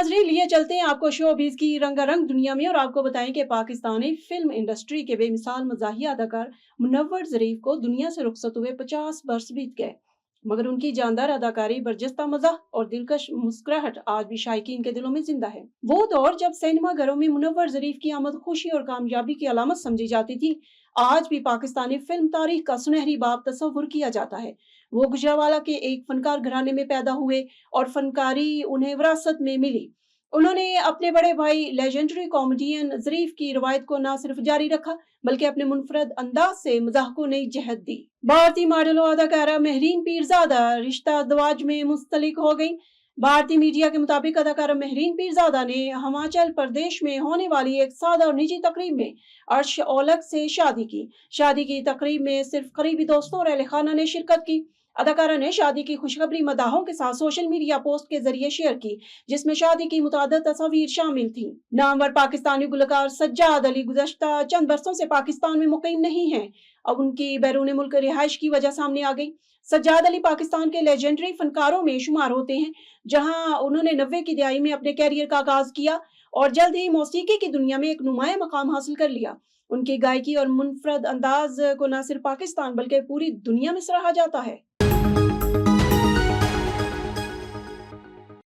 नाजरीन, लिए चलते हैं आपको शोबिज़ की रंगारंग दुनिया में और आपको बताएं कि पाकिस्तानी फिल्म इंडस्ट्री के बेमिसाल मज़ाहिया अदाकार मुनव्वर ज़रीफ को दुनिया से रुखसत हुए 50 बरस बीत गए, मगर उनकी जानदार अदाकारी, बरजस्ता मज़ाह और दिलकश मुस्कुराहट आज भी शायकीन के दिलों में जिंदा है। वो दौर जब सिनेमा घरों में मुनव्वर ज़रीफ की आमद खुशी और कामयाबी की अलामत समझी जाती थी, आज भी पाकिस्तानी फिल्म तारीख का सुनहरी बाब तस्वुर किया जाता है। वो गुजरावाला के एक फनकार घराने में पैदा हुए और फनकारी उन्हें विरासत में मिली। उन्होंने अपने बड़े भाई लेजेंडरी कॉमेडियन ज़रीफ की रवायत को न सिर्फ जारी रखा, बल्कि अपने मुनफरद अंदाज से मज़ाह को नई जहत दी। भारतीय मॉडल और अदाकारा महरीन पीरज़ादा रिश्ता दवाज में मुंसलिक हो गई। भारतीय मीडिया के मुताबिक अदाकारा महरीन पीरज़ादा ने हिमाचल प्रदेश में होने वाली एक सादा और निजी तकरीब में अर्श औलख से शादी की। शादी की तकरीब में सिर्फ करीबी दोस्तों और अहले खाना ने शिरकत की। अदाकारा ने शादी की खुशखबरी मदाहों के साथ सोशल मीडिया पोस्ट के जरिए शेयर की, जिसमें शादी की मुतादिद तस्वीर शामिल थी। नामवर पाकिस्तानी गुलकार सज्जाद अली गुज़श्ता चंद बरसों से पाकिस्तान में मुकीम नहीं हैं। अब उनकी बैरून मुल्क रिहाइश की वजह सामने आ गई। सज्जाद अली पाकिस्तान के लेजेंडरी फनकारों में शुमार होते हैं, जहां उन्होंने 90 की दिहाई में अपने कैरियर का आगाज किया और जल्द ही मौसीकी की दुनिया में एक नुमाया मकाम हासिल कर लिया। उनकी गायकी और मुनफरद अंदाज को न सिर्फ पाकिस्तान बल्कि पूरी दुनिया में सराहा जाता है।